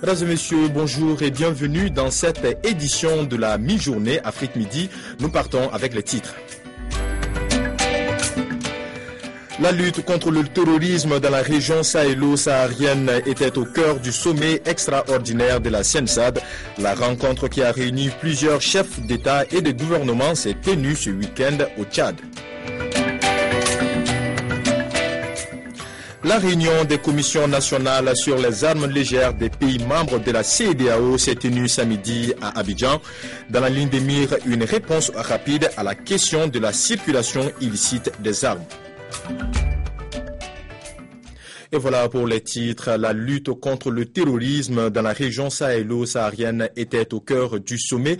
Mesdames et messieurs, bonjour et bienvenue dans cette édition de la mi-journée Afrique Midi. Nous partons avec les titres. La lutte contre le terrorisme dans la région sahélo-saharienne était au cœur du sommet extraordinaire de la CENSAD. La rencontre qui a réuni plusieurs chefs d'État et de gouvernement s'est tenue ce week-end au Tchad. La réunion des commissions nationales sur les armes légères des pays membres de la CEDEAO s'est tenue samedi à Abidjan. Dans la ligne de mire, une réponse rapide à la question de la circulation illicite des armes. Et voilà pour les titres. La lutte contre le terrorisme dans la région sahélo-saharienne était au cœur du sommet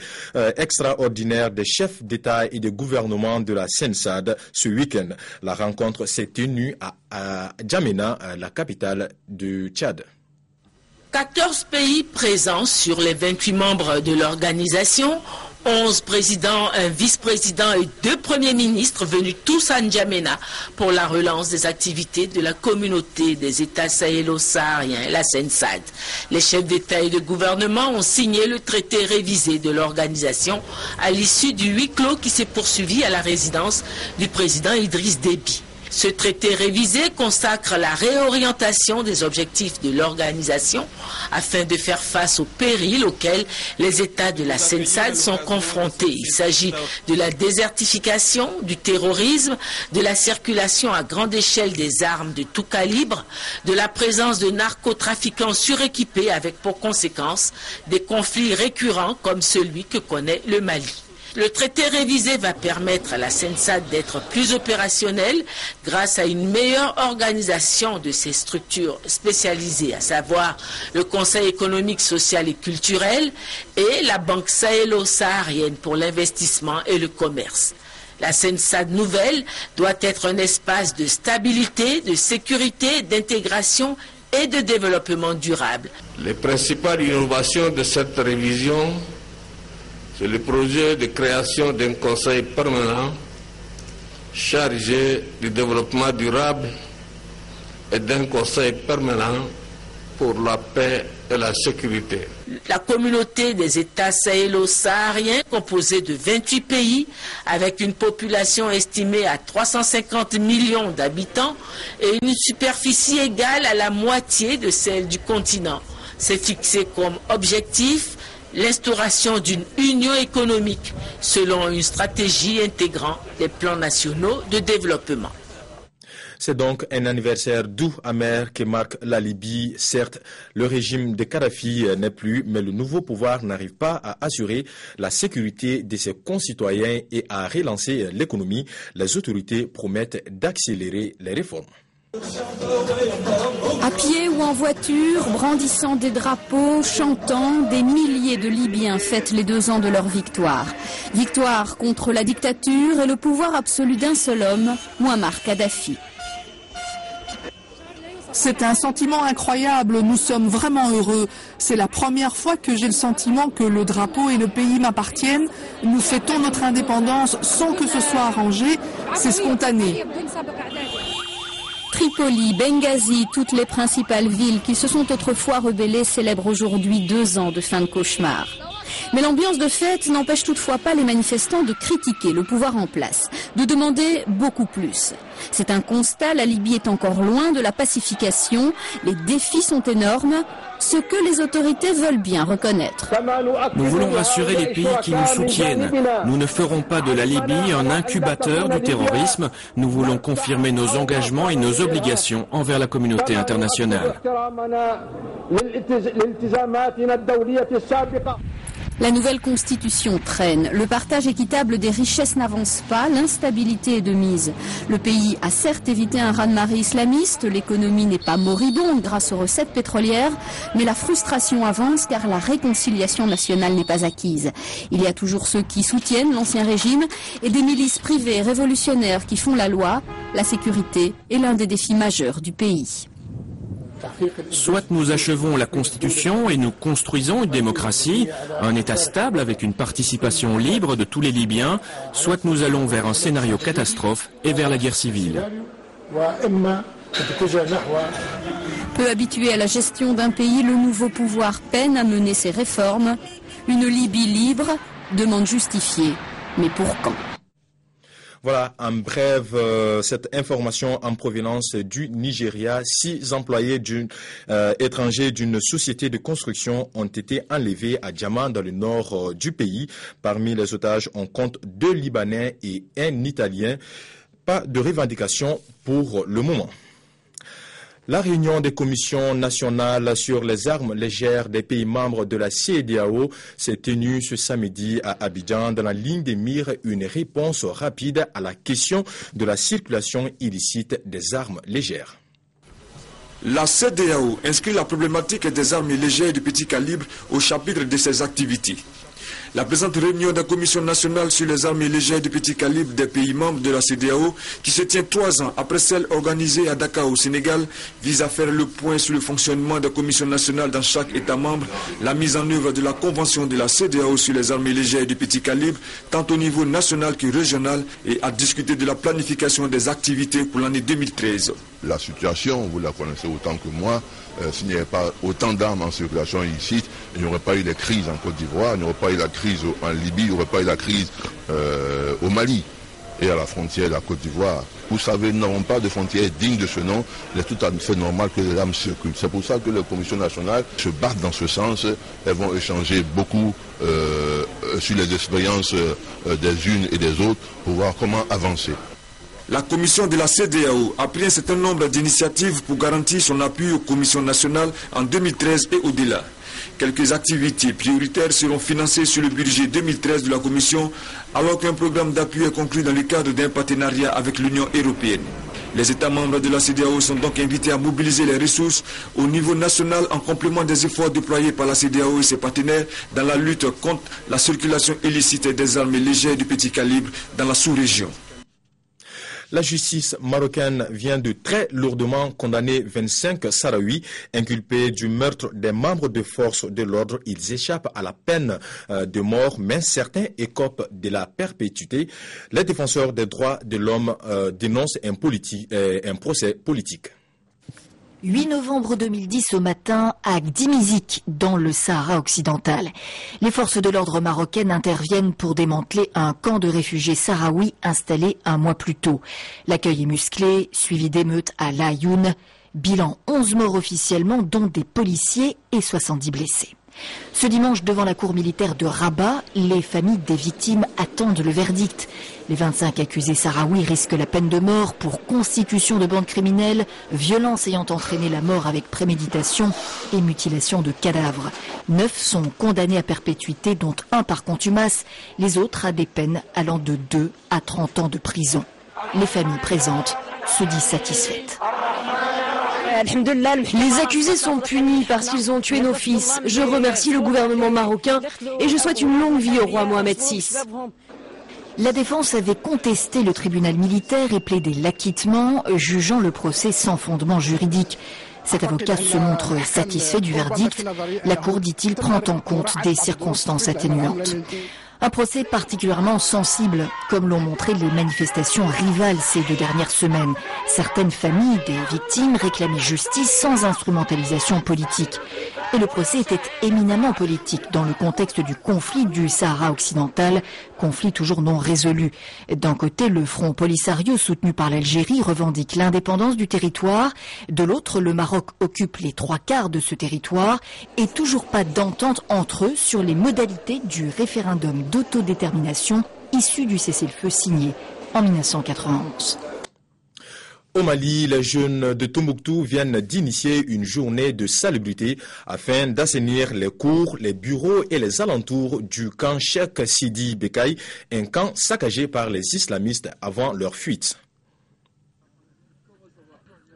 extraordinaire des chefs d'État et de gouvernement de la CENSAD ce week-end. La rencontre s'est tenue à N'Djamena, la capitale du Tchad. 14 pays présents sur les 28 membres de l'organisation, 11 présidents, un vice-président et 2 premiers ministres venus tous à N'Djamena pour la relance des activités de la communauté des États sahélo-sahariens, la CENSAD. Les chefs d'État et de gouvernement ont signé le traité révisé de l'organisation à l'issue du huis clos qui s'est poursuivi à la résidence du président Idriss Déby. Ce traité révisé consacre la réorientation des objectifs de l'organisation afin de faire face aux périls auxquels les États de la CENSAD sont confrontés. Il s'agit de la désertification, du terrorisme, de la circulation à grande échelle des armes de tout calibre, de la présence de narcotrafiquants suréquipés avec pour conséquence des conflits récurrents comme celui que connaît le Mali. Le traité révisé va permettre à la CENSAD d'être plus opérationnelle grâce à une meilleure organisation de ses structures spécialisées, à savoir le Conseil économique, social et culturel et la Banque sahélo-saharienne pour l'investissement et le commerce. La CENSAD nouvelle doit être un espace de stabilité, de sécurité, d'intégration et de développement durable. Les principales innovations de cette révision, c'est le projet de création d'un conseil permanent chargé du développement durable et d'un conseil permanent pour la paix et la sécurité. La communauté des États sahélo-sahariens, composée de 28 pays, avec une population estimée à 350 millions d'habitants et une superficie égale à la moitié de celle du continent, s'est fixé comme objectif l'instauration d'une union économique selon une stratégie intégrant les plans nationaux de développement. C'est donc un anniversaire doux, amer que marque la Libye. Certes, le régime de Kadhafi n'est plus, mais le nouveau pouvoir n'arrive pas à assurer la sécurité de ses concitoyens et à relancer l'économie. Les autorités promettent d'accélérer les réformes. À pied ou en voiture, brandissant des drapeaux, chantant, des milliers de Libyens fêtent les 2 ans de leur victoire. Victoire contre la dictature et le pouvoir absolu d'un seul homme, Mouammar Kadhafi. C'est un sentiment incroyable, nous sommes vraiment heureux. C'est la première fois que j'ai le sentiment que le drapeau et le pays m'appartiennent. Nous fêtons notre indépendance sans que ce soit arrangé, c'est spontané. Tripoli, Benghazi, toutes les principales villes qui se sont autrefois rebellées célèbrent aujourd'hui 2 ans de fin de cauchemar. Mais l'ambiance de fête n'empêche toutefois pas les manifestants de critiquer le pouvoir en place, de demander beaucoup plus. C'est un constat, la Libye est encore loin de la pacification, les défis sont énormes, ce que les autorités veulent bien reconnaître. Nous voulons rassurer les pays qui nous soutiennent. Nous ne ferons pas de la Libye un incubateur du terrorisme. Nous voulons confirmer nos engagements et nos obligations envers la communauté internationale. La nouvelle constitution traîne. Le partage équitable des richesses n'avance pas. L'instabilité est de mise. Le pays a certes évité un raz-de-marée islamiste. L'économie n'est pas moribonde grâce aux recettes pétrolières. Mais la frustration avance car la réconciliation nationale n'est pas acquise. Il y a toujours ceux qui soutiennent l'ancien régime et des milices privées révolutionnaires qui font la loi. La sécurité est l'un des défis majeurs du pays. Soit nous achevons la Constitution et nous construisons une démocratie, un État stable avec une participation libre de tous les Libyens, soit nous allons vers un scénario catastrophe et vers la guerre civile. Peu habitué à la gestion d'un pays, le nouveau pouvoir peine à mener ses réformes. Une Libye libre, demande justifiée. Mais pour quand ? Voilà, en bref, cette information en provenance du Nigeria. 6 employés étrangers d'une société de construction ont été enlevés à Djama dans le nord du pays. Parmi les otages, on compte 2 Libanais et un Italien. Pas de revendication pour le moment. La réunion des commissions nationales sur les armes légères des pays membres de la CEDEAO s'est tenue ce samedi à Abidjan dans la ligne des mires, une réponse rapide à la question de la circulation illicite des armes légères. La CEDEAO inscrit la problématique des armes légères de petit calibre au chapitre de ses activités. La présente réunion de la Commission nationale sur les armes légères de petit calibre des pays membres de la CEDEAO, qui se tient 3 ans après celle organisée à Dakar au Sénégal, vise à faire le point sur le fonctionnement de la Commission nationale dans chaque État membre, la mise en œuvre de la Convention de la CEDEAO sur les armes légères de petit calibre, tant au niveau national que régional, et à discuter de la planification des activités pour l'année 2013. La situation, vous la connaissez autant que moi, s'il n'y avait pas autant d'armes en circulation illicite, il n'y aurait pas eu de crise en Côte d'Ivoire, il n'y aurait pas eu la crise en Libye, il n'y aurait pas eu la crise au Mali et à la frontière de la Côte d'Ivoire. Vous savez, nous n'avons pas de frontière digne de ce nom, il est tout à fait normal que les armes circulent. C'est pour ça que les commissions nationales se battent dans ce sens. Elles vont échanger beaucoup sur les expériences des unes et des autres pour voir comment avancer. La commission de la CEDEAO a pris un certain nombre d'initiatives pour garantir son appui aux commissions nationales en 2013 et au-delà. Quelques activités prioritaires seront financées sur le budget 2013 de la Commission, alors qu'un programme d'appui est conclu dans le cadre d'un partenariat avec l'Union européenne. Les États membres de la CEDEAO sont donc invités à mobiliser les ressources au niveau national en complément des efforts déployés par la CEDEAO et ses partenaires dans la lutte contre la circulation illicite des armes légères de petit calibre dans la sous-région. La justice marocaine vient de très lourdement condamner 25 Sahraouis inculpés du meurtre des membres de forces de l'ordre. Ils échappent à la peine de mort, mais certains écopent de la perpétuité. Les défenseurs des droits de l'homme dénoncent un procès politique. 8 novembre 2010 au matin à Gdimizik, dans le Sahara occidental. Les forces de l'ordre marocaines interviennent pour démanteler un camp de réfugiés sahraouis installé un mois plus tôt. L'accueil est musclé, suivi d'émeutes à Laayoune. Bilan 11 morts officiellement, dont des policiers et 70 blessés. Ce dimanche, devant la cour militaire de Rabat, les familles des victimes attendent le verdict. Les 25 accusés sahraouis risquent la peine de mort pour constitution de bande criminelle, violence ayant entraîné la mort avec préméditation et mutilation de cadavres. 9 sont condamnés à perpétuité, dont 1 par contumace, les autres à des peines allant de 2 à 30 ans de prison. Les familles présentes se disent satisfaites. Les accusés sont punis parce qu'ils ont tué nos fils. Je remercie le gouvernement marocain et je souhaite une longue vie au roi Mohamed VI. La défense avait contesté le tribunal militaire et plaidé l'acquittement, jugeant le procès sans fondement juridique. Cet avocat se montre satisfait du verdict. La Cour, dit-il, prend en compte des circonstances atténuantes. Un procès particulièrement sensible, comme l'ont montré les manifestations rivales ces 2 dernières semaines. Certaines familles des victimes réclamaient justice sans instrumentalisation politique. Et le procès était éminemment politique dans le contexte du conflit du Sahara occidental, conflit toujours non résolu. D'un côté, le Front Polisario soutenu par l'Algérie revendique l'indépendance du territoire. De l'autre, le Maroc occupe les 3/4 de ce territoire et toujours pas d'entente entre eux sur les modalités du référendum d'autodétermination issu du cessez-le-feu signé en 1991. Au Mali, les jeunes de Tombouctou viennent d'initier une journée de salubrité afin d'assainir les cours, les bureaux et les alentours du camp Cheikh Sidi Bekay, un camp saccagé par les islamistes avant leur fuite.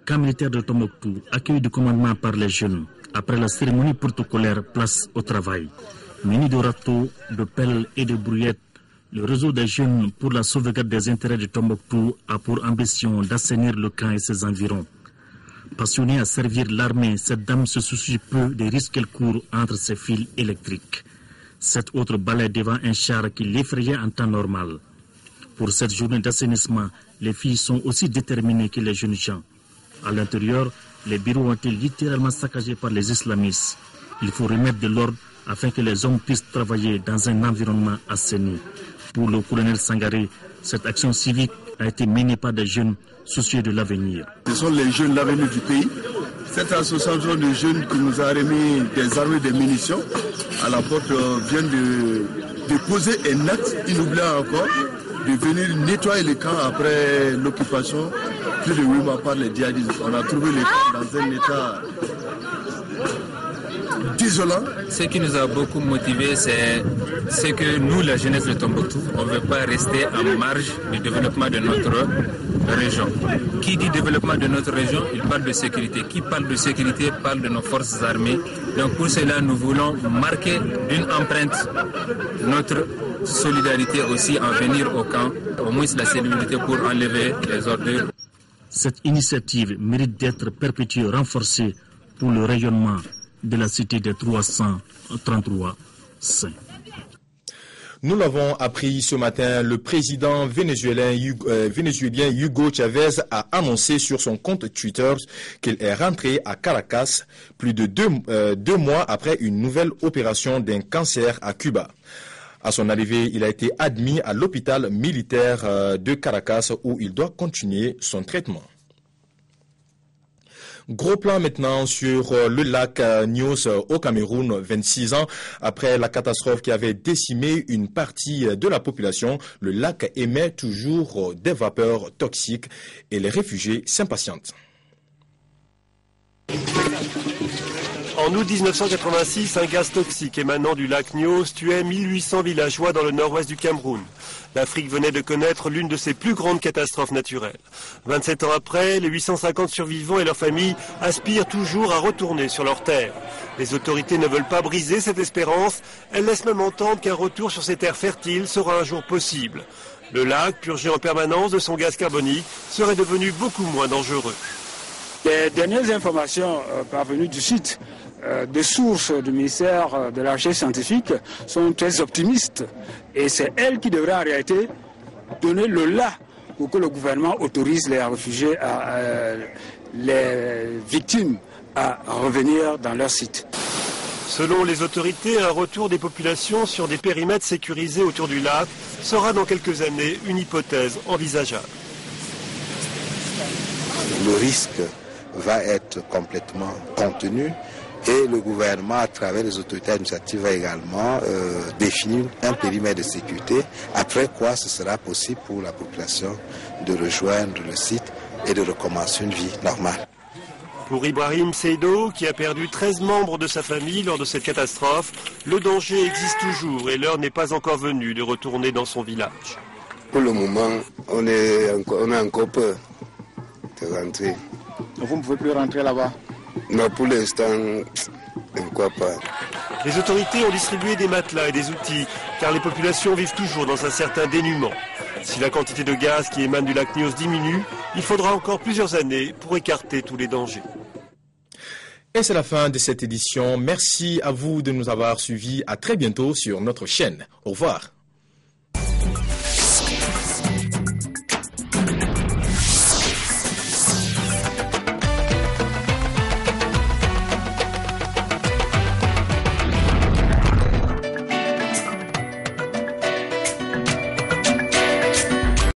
Camp militaire de Tombouctou, accueil du commandement par les jeunes, après la cérémonie protocolaire place au travail. Muni de râteaux, de pelles et de brouillettes, le réseau des jeunes pour la sauvegarde des intérêts de Tombouctou a pour ambition d'assainir le camp et ses environs. Passionnée à servir l'armée, cette dame se soucie peu des risques qu'elle court entre ses fils électriques. Cette autre balaie devant un char qui l'effrayait en temps normal. Pour cette journée d'assainissement, les filles sont aussi déterminées que les jeunes gens. À l'intérieur, Les bureaux ont été littéralement saccagés par les islamistes. Il faut remettre de l'ordre afin que les hommes puissent travailler dans un environnement assaini. Pour le colonel Sangaré, cette action civique a été menée par des jeunes soucieux de l'avenir. Ce sont les jeunes l'avenir du pays. Cette association de jeunes qui nous a remis des armes et des munitions à la porte vient de poser un acte inoubliable encore, de venir nettoyer les camps après l'occupation plus de 8 mois par les djihadistes. On a trouvé les camps dans un état désolant. Ce qui nous a beaucoup motivés, c'est que nous, la jeunesse de Tombouctou, on ne veut pas rester en marge du développement de notre région. Qui dit développement de notre région, il parle de sécurité. Qui parle de sécurité parle de nos forces armées. Donc pour cela, nous voulons marquer d'une empreinte notre solidarité aussi en venir au camp, au moins la sécurité pour enlever les ordures. Cette initiative mérite d'être perpétuée, renforcée pour le rayonnement de la cité des 333 saints. Nous l'avons appris ce matin, le président vénézuélien Hugo Chavez a annoncé sur son compte Twitter qu'il est rentré à Caracas plus de deux mois après une nouvelle opération d'un cancer à Cuba. À son arrivée, il a été admis à l'hôpital militaire de Caracas où il doit continuer son traitement. Gros plan maintenant sur le lac Nyos au Cameroun, 26 ans après la catastrophe qui avait décimé une partie de la population. Le lac émet toujours des vapeurs toxiques et les réfugiés s'impatientent. En août 1986, un gaz toxique émanant du lac Nyos tuait 1800 villageois dans le nord-ouest du Cameroun. L'Afrique venait de connaître l'une de ses plus grandes catastrophes naturelles. 27 ans après, les 850 survivants et leurs familles aspirent toujours à retourner sur leurs terres. Les autorités ne veulent pas briser cette espérance. Elles laissent même entendre qu'un retour sur ces terres fertiles sera un jour possible. Le lac, purgé en permanence de son gaz carbonique, serait devenu beaucoup moins dangereux. Les dernières informations parvenues du site de sources du ministère de la Recherche scientifique sont très optimistes et c'est elles qui devraient en réalité donner le là pour que le gouvernement autorise les réfugiés, les victimes à revenir dans leur site. Selon les autorités, un retour des populations sur des périmètres sécurisés autour du lac sera dans quelques années une hypothèse envisageable. Le risque va être complètement contenu et le gouvernement, à travers les autorités administratives, va également définir un périmètre de sécurité, après quoi ce sera possible pour la population de rejoindre le site et de recommencer une vie normale. Pour Ibrahim Seido, qui a perdu 13 membres de sa famille lors de cette catastrophe, le danger existe toujours et l'heure n'est pas encore venue de retourner dans son village. Pour le moment, on a encore peur de rentrer. Vous ne pouvez plus rentrer là-bas? Non, pour l'instant, je ne crois pas. Les autorités ont distribué des matelas et des outils, car les populations vivent toujours dans un certain dénuement. Si la quantité de gaz qui émane du lac Nyos diminue, il faudra encore plusieurs années pour écarter tous les dangers. Et c'est la fin de cette édition. Merci à vous de nous avoir suivis. À très bientôt sur notre chaîne. Au revoir.